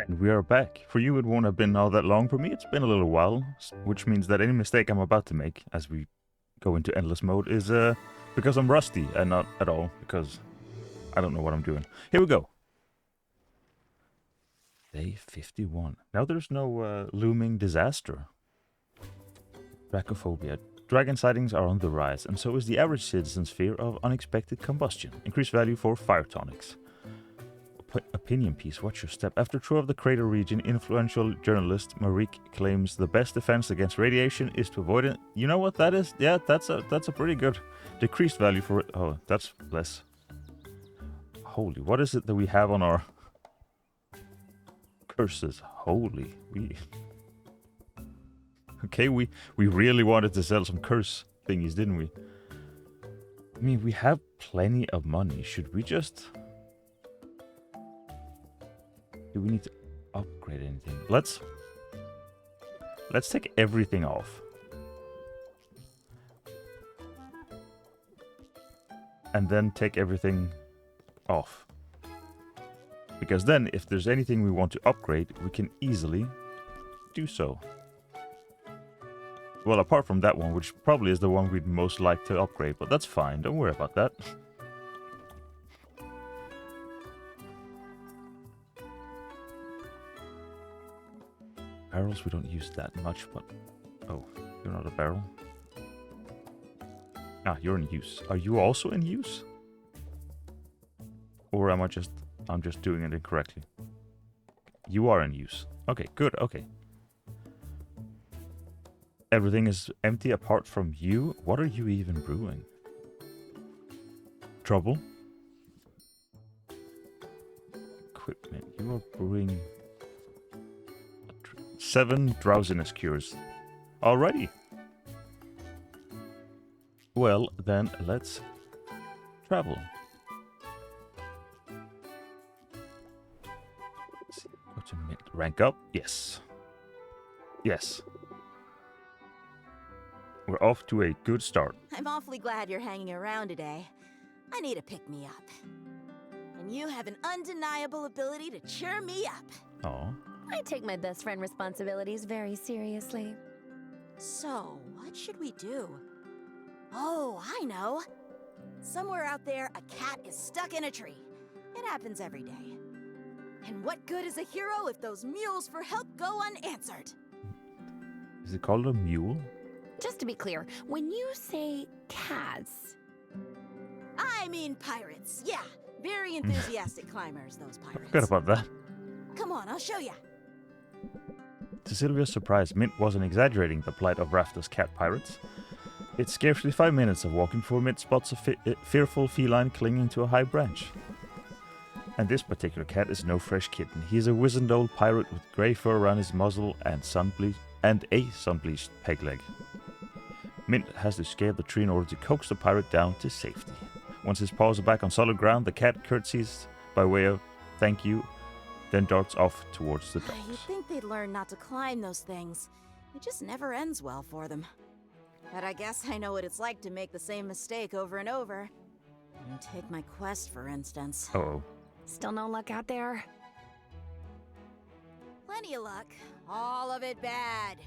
And we are back. For you, it won't have been all that long. For me, it's been a little while, which means that any mistake I'm about to make as we go into endless mode is because I'm rusty and not at all because I don't know what I'm doing. Here we go. Day 51. Now there's no looming disaster. Dracophobia. Dragon sightings are on the rise, and so is the average citizen's fear of unexpected combustion. Increased value for fire tonics. Opinion piece, watch your step. After tour of the crater region, influential journalist Marik claims the best defense against radiation is to avoid it. You know what that is? Yeah, that's a pretty good decreased value for it. Oh, that's less. Holy, what is it that we have on our curses? Holy, okay, we really wanted to sell some curse thingies, didn't we? I mean, we have plenty of money. Should we just... Do we need to upgrade anything? Let's take everything off. And then take everything off. Because then, if there's anything we want to upgrade, we can easily do so. Well, apart from that one, which probably is the one we'd most like to upgrade, but that's fine, don't worry about that. Barrels, we don't use that much, but... Oh, you're not a barrel? Ah, you're in use. Are you also in use? Or am I'm just doing it incorrectly? You are in use. Okay, good, okay. Everything is empty apart from you? What are you even brewing? Trouble? Equipment. You are brewing... 7 drowsiness cures. Alrighty. Well, then let's travel. Let's see. Go to mid. Rank up? Yes. Yes. We're off to a good start. I'm awfully glad you're hanging around today. I need a pick-me-up. And you have an undeniable ability to cheer me up. Aw. I take my best friend responsibilities very seriously. So, what should we do? Oh, I know. Somewhere out there, a cat is stuck in a tree. It happens every day. And what good is a hero if those mules for help go unanswered? Is it called a mule? Just to be clear, when you say cats... I mean pirates, yeah. Very enthusiastic climbers, those I pirates. forgot about that. Come on, I'll show ya. To Sylvia's surprise, Mint wasn't exaggerating the plight of Rafta's cat pirates. It's scarcely 5 minutes of walking before Mint spots a fearful feline clinging to a high branch. And this particular cat is no fresh kitten. He is a wizened old pirate with grey fur around his muzzle and a sun-bleached peg leg. Mint has to scale the tree in order to coax the pirate down to safety. Once his paws are back on solid ground, the cat curtsies by way of thank you, then darts off towards the You'd docks. think they'd learn not to climb those things. It just never ends well for them. But I guess I know what it's like to make the same mistake over and over. Take my quest, for instance. Uh-oh. Still no luck out there? Plenty of luck. All of it bad.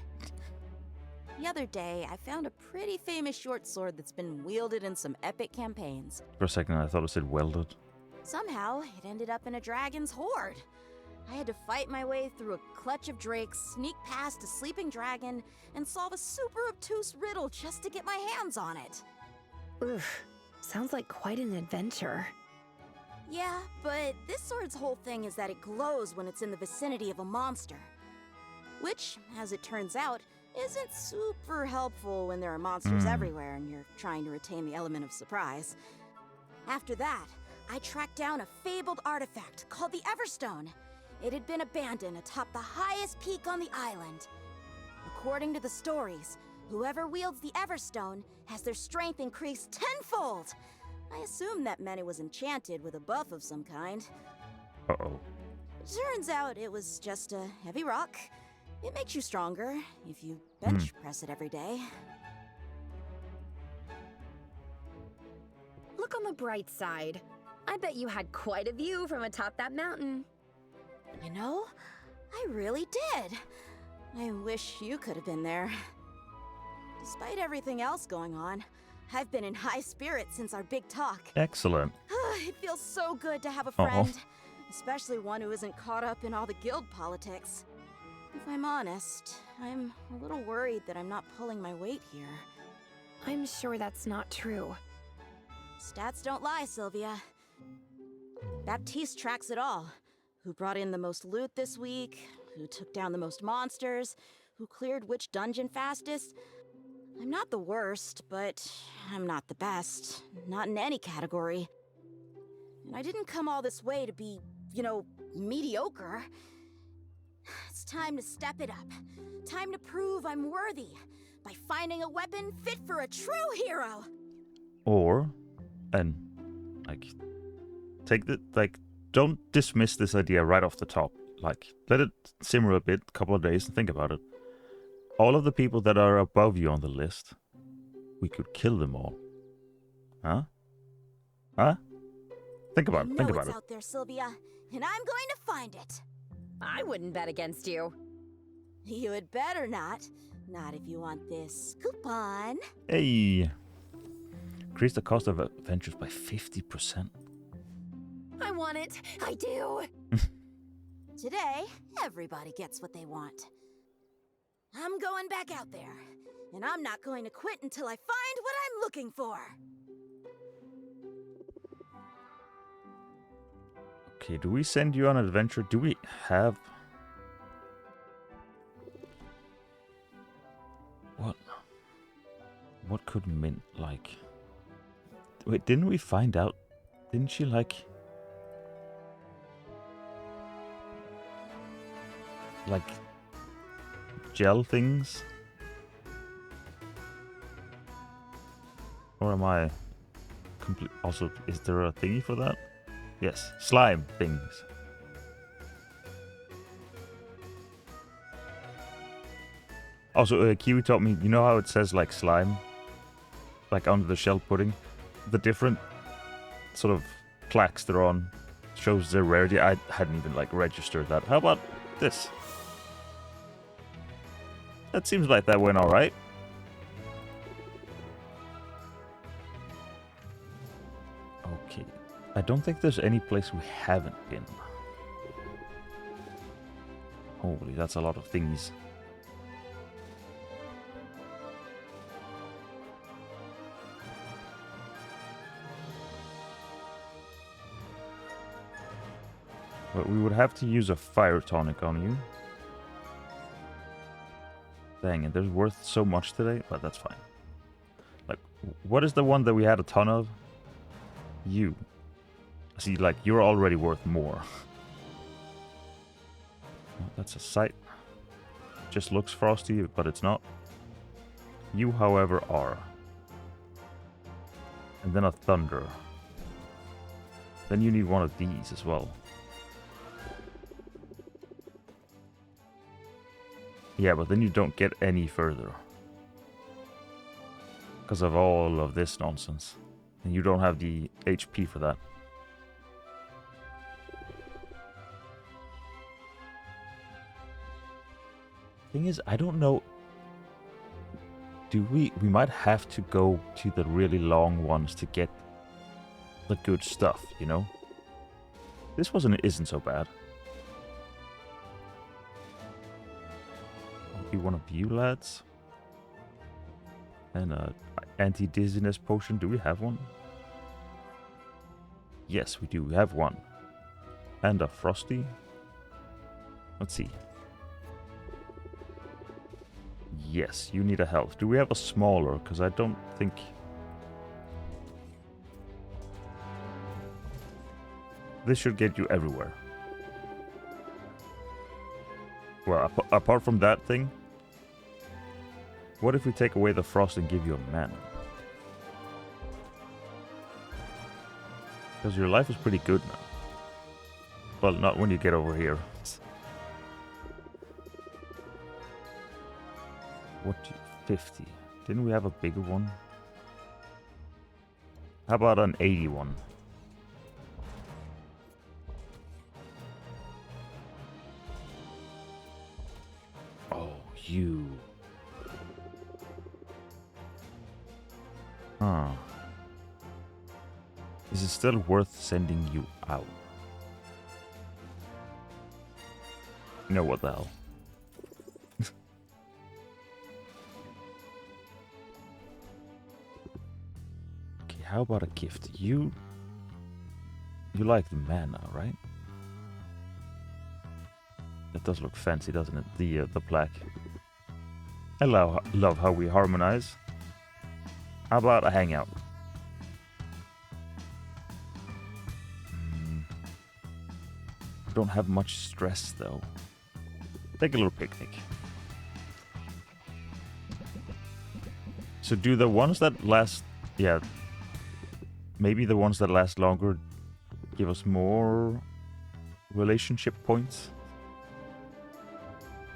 The other day, I found a pretty famous short sword that's been wielded in some epic campaigns. For a second I thought it said welded. Somehow, it ended up in a dragon's hoard. I had to fight my way through a clutch of drakes, sneak past a sleeping dragon, and solve a super obtuse riddle just to get my hands on it. Oof, sounds like quite an adventure. Yeah, but this sword's whole thing is that it glows when it's in the vicinity of a monster. Which, as it turns out, isn't super helpful when there are monsters everywhere and you're trying to retain the element of surprise. After that, I tracked down a fabled artifact called the Everstone. It had been abandoned atop the highest peak on the island. According to the stories, whoever wields the Everstone has their strength increased tenfold. I assumed that meant it was enchanted with a buff of some kind. Uh-oh. Turns out it was just a heavy rock. It makes you stronger if you bench press it every day. Look on the bright side. I bet you had quite a view from atop that mountain. You know, I really did. I wish you could have been there. Despite everything else going on, I've been in high spirits since our big talk. Excellent. It feels so good to have a Uh-oh. friend, especially one who isn't caught up in all the guild politics. If I'm honest, I'm a little worried that I'm not pulling my weight here. I'm sure that's not true. Stats don't lie, Sylvia. Baptiste tracks it all. Who brought in the most loot this week, who took down the most monsters, who cleared which dungeon fastest. I'm not the worst, but I'm not the best. Not in any category. And I didn't come all this way to be, mediocre. It's time to step it up. Time to prove I'm worthy by finding a weapon fit for a true hero. Or, and don't dismiss this idea right off the top. Let it simmer a bit, couple of days, and think about it. All of the people that are above you on the list, we could kill them all. Huh? Huh? Think about it. Think about it's it. out there, Sylvia, and I'm going to find it. I wouldn't bet against you. You had better not. Not if you want this coupon. Hey! Increase the cost of adventures by 50%. I want it. I do. Today, everybody gets what they want. I'm going back out there, and I'm not going to quit until I find what I'm looking for. Okay, do we send you on an adventure? Do we have... What could Mint like? Wait, didn't we find out? Didn't she like gel things? Or am I complete? Also, is there a thingy for that? Yes, slime things. Also, Kiwi taught me, you know how it says like slime? Like under the shell pudding? The different sort of plaques they're on shows their rarity. I hadn't even registered that. How about this? That seems like that went alright. Okay. I don't think there's any place we haven't been. Holy, that's a lot of thingies. But we would have to use a fire tonic on you. Dang it, there's worth so much today, but that's fine. What is the one that we had a ton of? You. See, you're already worth more. Oh, that's a sight. Just looks frosty, but it's not. You, however, are. And then a thunder. Then you need one of these as well. Yeah, but then you don't get any further. Because of all of this nonsense. And you don't have the HP for that. Thing is, I don't know. We might have to go to the really long ones to get the good stuff, you know? This isn't so bad. I'll be one of you lads. And a anti-dizziness potion. Do we have one? Yes, we do. We have one. And a frosty. Let's see. Yes, you need a health. Do we have a smaller? Because I don't think... This should get you everywhere. Well, apart from that thing... What if we take away the frost and give you a mana? Because your life is pretty good now. Well, not when you get over here. What do you... 50. Didn't we have a bigger one? How about an 81? you. Huh. Is it still worth sending you out? No, what the hell? Okay, how about a gift? You like the mana, right? That does look fancy, doesn't it? The plaque. I love how we harmonize. How about a hangout? Don't have much stress though. Take a little picnic. So do the ones that last, yeah, maybe the ones that last longer give us more relationship points?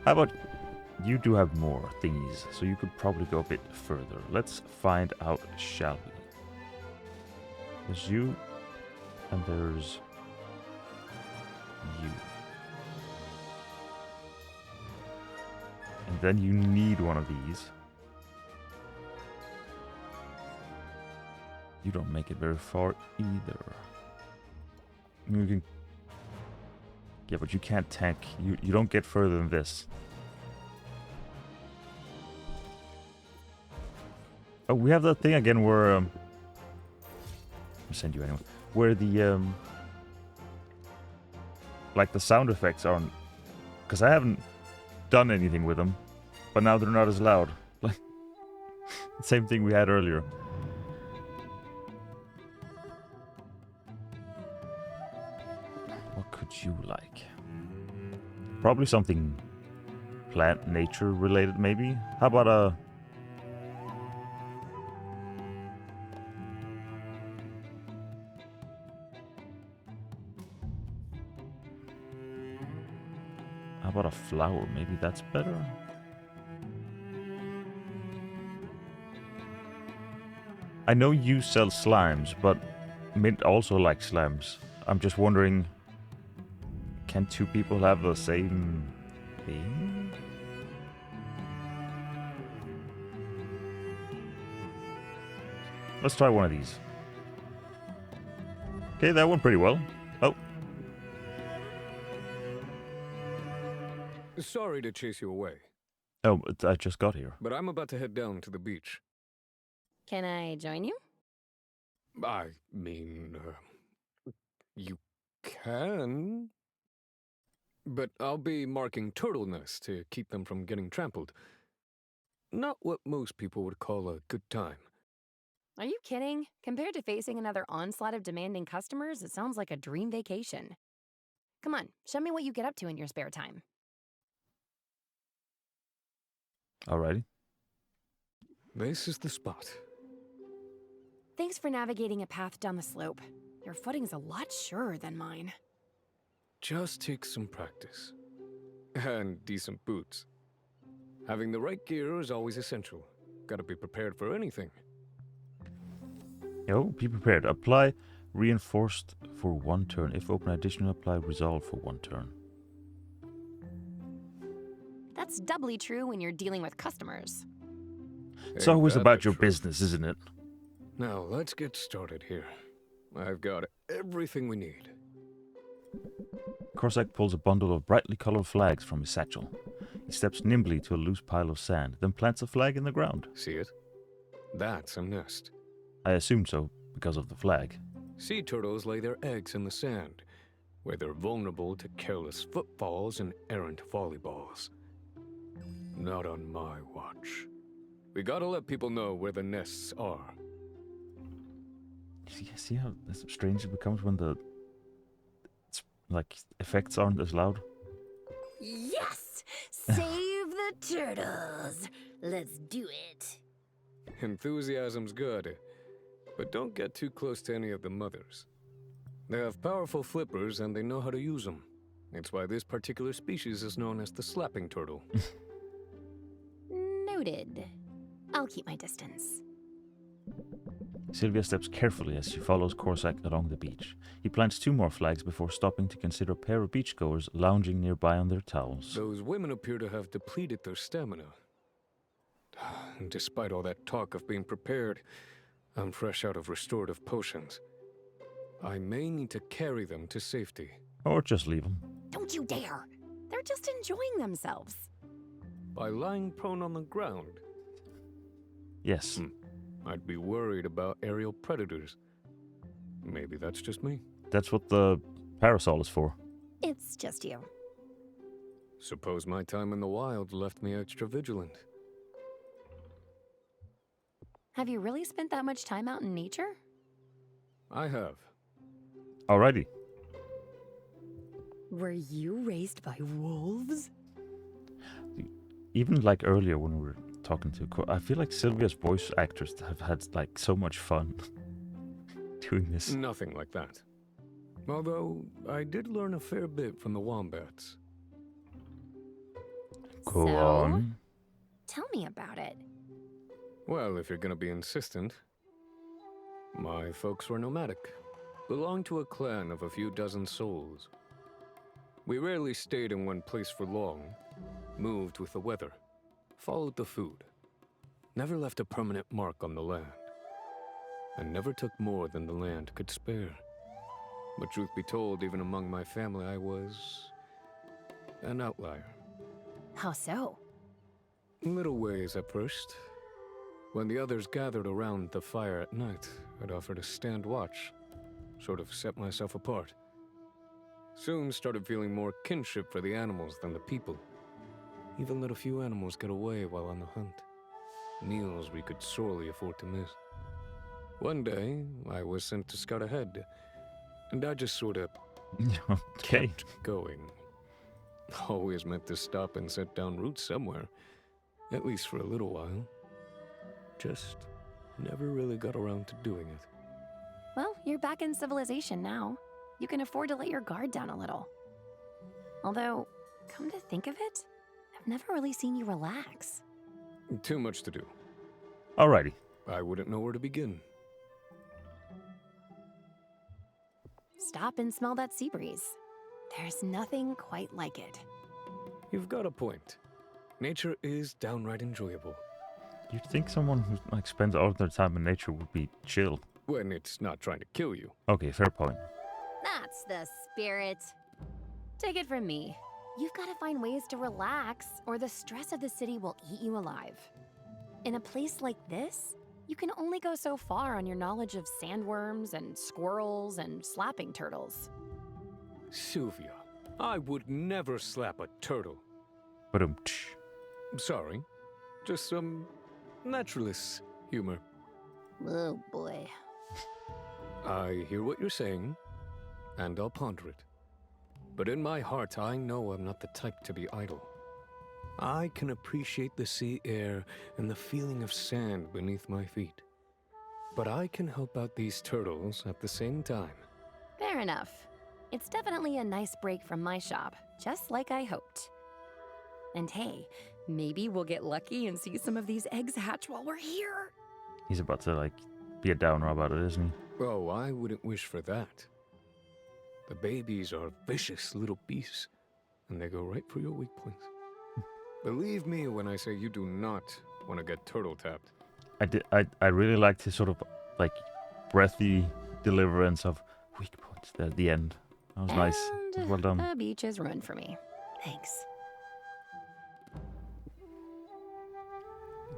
How about you do have more thingies, so you could probably go a bit further. Let's find out, shall we? There's you, and there's you. And then you need one of these. You don't make it very far either. You can... Yeah, but you can't tank. You don't get further than this. Oh, we have that thing again where... I'll send you anyway. Where the... like the sound effects aren't... Because I haven't done anything with them. But now they're not as loud. Like... Same thing we had earlier. What could you like? Probably something plant nature related, maybe. How about a... How about a flower? Maybe that's better? I know you sell slimes, but Mint also likes slimes. I'm just wondering, can two people have the same thing? Let's try one of these. Okay, that went pretty well. Oh. Sorry to chase you away, Oh, but I just got here. but I'm about to head down to the beach. Can I join you? I mean, you can. But I'll be marking turtle nests to keep them from getting trampled. Not what most people would call a good time. Are you kidding? Compared to facing another onslaught of demanding customers, it sounds like a dream vacation. Come on, show me what you get up to in your spare time. Alrighty. This is the spot. Thanks for navigating a path down the slope. Your footing's a lot surer than mine. Just take some practice. And decent boots. Having the right gear is always essential. Gotta be prepared for anything. Yo, be prepared. Apply reinforced for 1 turn. If open additional, apply resolve for 1 turn. That's doubly true when you're dealing with customers. It's Ain't always that about the your truth? business, isn't it? Now, let's get started here. I've got everything we need. Corsac pulls a bundle of brightly colored flags from his satchel. He steps nimbly to a loose pile of sand, then plants a flag in the ground. See it? That's a nest. I assume so, because of the flag. Sea turtles lay their eggs in the sand, where they're vulnerable to careless footfalls and errant volleyballs. Not on my watch. We gotta let people know where the nests are. See how strange it becomes when the like effects aren't as loud? Yes! Save the turtles! Let's do it. Enthusiasm's good, but don't get too close to any of the mothers. They have powerful flippers and they know how to use them. It's why this particular species is known as the slapping turtle. Noted. I'll keep my distance. Sylvia steps carefully as she follows Corsac along the beach. He plants 2 more flags before stopping to consider a pair of beachgoers lounging nearby on their towels. Those women appear to have depleted their stamina. And despite all that talk of being prepared, I'm fresh out of restorative potions. I may need to carry them to safety. Or just leave them. Don't you dare! They're just enjoying themselves. By lying prone on the ground, Yes. I'd be worried about aerial predators. Maybe that's just me. That's what the parasol is for. It's just you. Suppose my time in the wild left me extra vigilant. Have you really spent that much time out in nature? I have. Alrighty. Were you raised by wolves? Even like earlier when we were talking to I feel like Sylvia's voice actors have had like so much fun doing this. Nothing like that. Although, I did learn a fair bit from the wombats. Go So? on. Tell me about it. Well, if you're gonna be insistent. My folks were nomadic. Belonged to a clan of a few dozen souls. We rarely stayed in one place for long. Moved with the weather. Followed the food. Never left a permanent mark on the land. And never took more than the land could spare. But truth be told, even among my family, I was an outlier. How so? In little ways at first. When the others gathered around the fire at night, I'd offer to stand watch. Sort of set myself apart. Soon started feeling more kinship for the animals than the people. Even let a few animals get away while on the hunt. Meals we could sorely afford to miss. One day, I was sent to scout ahead. And I just sort of Okay. kept going. Always meant to stop and set down roots somewhere. At least for a little while. Just never really got around to doing it. Well, you're back in civilization now. You can afford to let your guard down a little. Although, come to think of it, I've never really seen you relax. Too much to do. Alrighty. I wouldn't know where to begin. Stop and smell that sea breeze. There's nothing quite like it. You've got a point. Nature is downright enjoyable. You'd think someone who like spends all of their time in nature would be chill. When it's not trying to kill you. Okay, fair point. That's the spirit. Take it from me. You've got to find ways to relax, or the stress of the city will eat you alive. In a place like this, you can only go so far on your knowledge of sandworms and squirrels and slapping turtles. Sylvia, I would never slap a turtle. But Sorry. Just some naturalist humor. Oh boy. I hear what you're saying, and I'll ponder it. But in my heart, I know I'm not the type to be idle. I can appreciate the sea air and the feeling of sand beneath my feet. But I can help out these turtles at the same time. Fair enough. It's definitely a nice break from my shop, just like I hoped. And hey, maybe we'll get lucky and see some of these eggs hatch while we're here. he's about to like be a downer about it, isn't he? Oh, I wouldn't wish for that. The babies are vicious little beasts, and they go right for your weak points. Believe me when I say you do not want to get turtle tapped. I really liked his sort of like breathy deliverance of weak points there at the end. That was nice. That was well done. The beach is ruined for me. Thanks.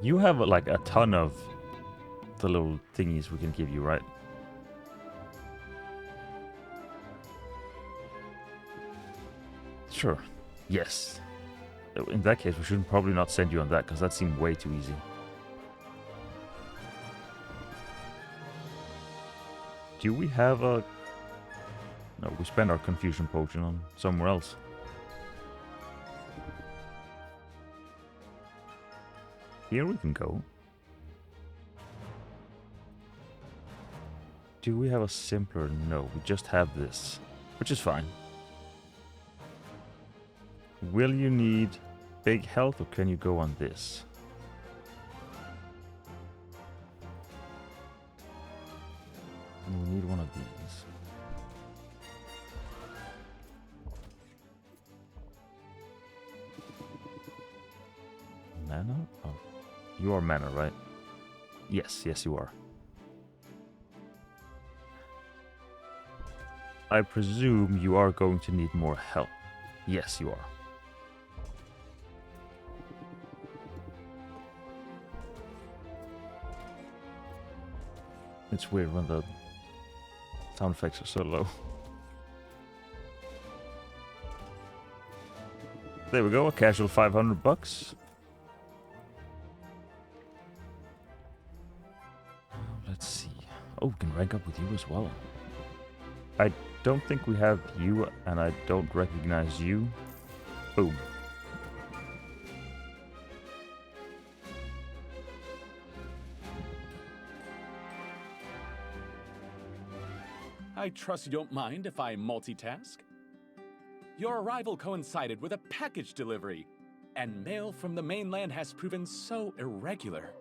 You have like a ton of the little thingies we can give you, right? Sure. Yes. In that case, we should probably not send you on that, because that seemed way too easy. Do we have a... No, we spent our confusion potion on somewhere else. Here we can go. Do we have a simpler? No, we just have this, which is fine. Will you need big health, or can you go on this? these. Mana? Oh, you are mana, right? Yes, yes, you are. I presume you are going to need more help. Yes, you are. It's weird when the sound effects are so low. There we go, a casual $500. Let's see. Oh, we can rank up with you as well. I don't think we have you, and I don't recognize you. Boom. I trust you don't mind if I multitask? Your arrival coincided with a package delivery, and mail from the mainland has proven so irregular.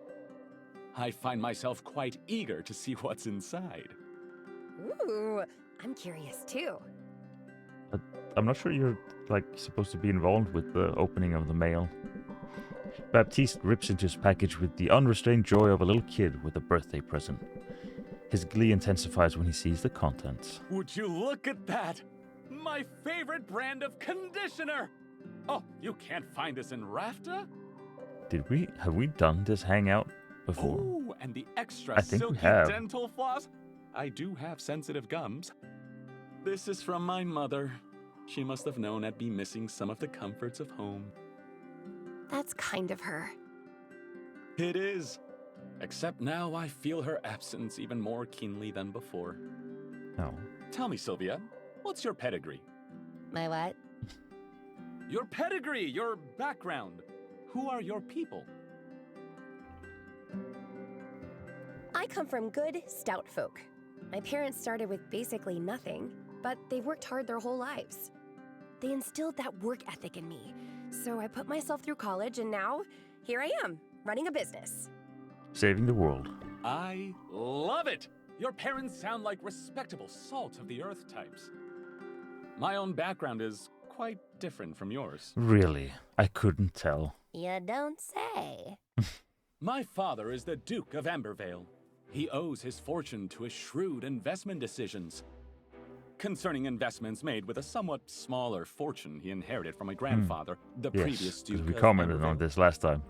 I find myself quite eager to see what's inside. Ooh, I'm curious too. I'm not sure you're, like, supposed to be involved with the opening of the mail. Baptiste rips into his package with the unrestrained joy of a little kid with a birthday present. His glee intensifies when he sees the contents. Would you look at that? My favorite brand of conditioner! Oh, you can't find this in Rafta? Have we done this hangout before? Oh, and the extra I think we silky have. dental floss? I do have sensitive gums. This is from my mother. She must have known I'd be missing some of the comforts of home. That's kind of her. It is. Except now I feel her absence even more keenly than before. No. Tell me, Sylvia, what's your pedigree? My what? Your pedigree, your background. Who are your people? I come from good, stout folk. My parents started with basically nothing, but they've worked hard their whole lives. They instilled that work ethic in me, so I put myself through college, and now, here I am, running a business. Saving the world. I love it! Your parents sound like respectable salt-of-the-earth types. My own background is quite different from yours. Really? I couldn't tell. You don't say. My father is the Duke of Ambervale. He owes his fortune to his shrewd investment decisions. Concerning investments made with a somewhat smaller fortune he inherited from my grandfather, the previous Yes, Duke because we of commented on Ambervale. this last time.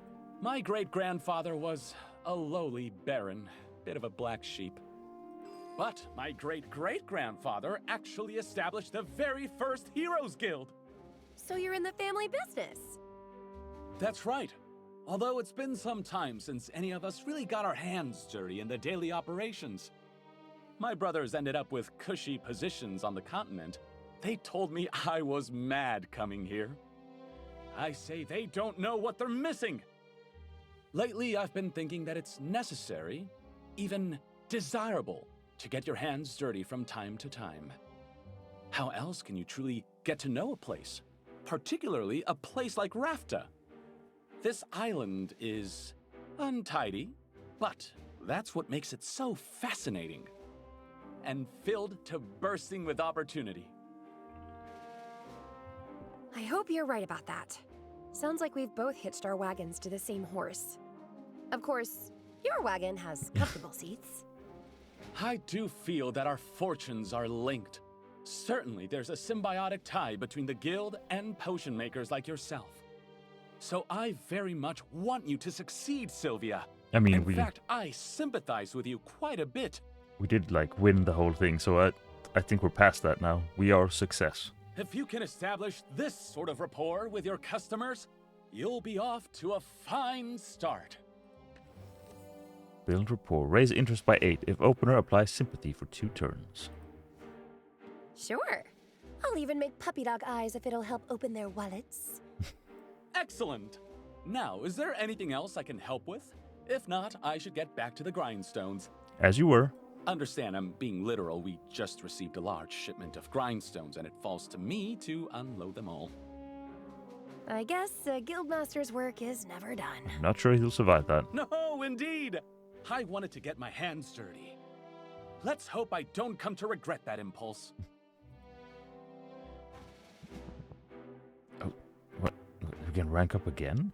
My great-grandfather was a lowly baron, bit of a black sheep. But my great-great-grandfather actually established the very first Heroes Guild. So you're in the family business? That's right. Although it's been some time since any of us really got our hands dirty in the daily operations. My brothers ended up with cushy positions on the continent. They told me I was mad coming here. I say they don't know what they're missing. Lately, I've been thinking that it's necessary, even desirable, to get your hands dirty from time to time. How else can you truly get to know a place? Particularly a place like Rafta. This island is untidy, but that's what makes it so fascinating. And filled to bursting with opportunity. I hope you're right about that. Sounds like we've both hitched our wagons to the same horse. Of course, your wagon has comfortable seats. I do feel that our fortunes are linked. Certainly, there's a symbiotic tie between the guild and potion makers like yourself. So I very much want you to succeed, Sylvia. I mean, In fact, I sympathize with you quite a bit. we did, like, win the whole thing, so I think we're past that now. We are a success. If you can establish this sort of rapport with your customers, you'll be off to a fine start. Build rapport. Raise interest by 8 if opener applies sympathy for 2 turns. Sure. I'll even make puppy dog eyes if it'll help open their wallets. Excellent! Now, is there anything else I can help with? If not, I should get back to the grindstones. As you were. Understand, I'm being literal. We just received a large shipment of grindstones, and it falls to me to unload them all. I guess a guildmaster's work is never done. Not sure he'll survive that. No, indeed! I wanted to get my hands dirty. Let's hope I don't come to regret that impulse. Oh, what? We can rank up again?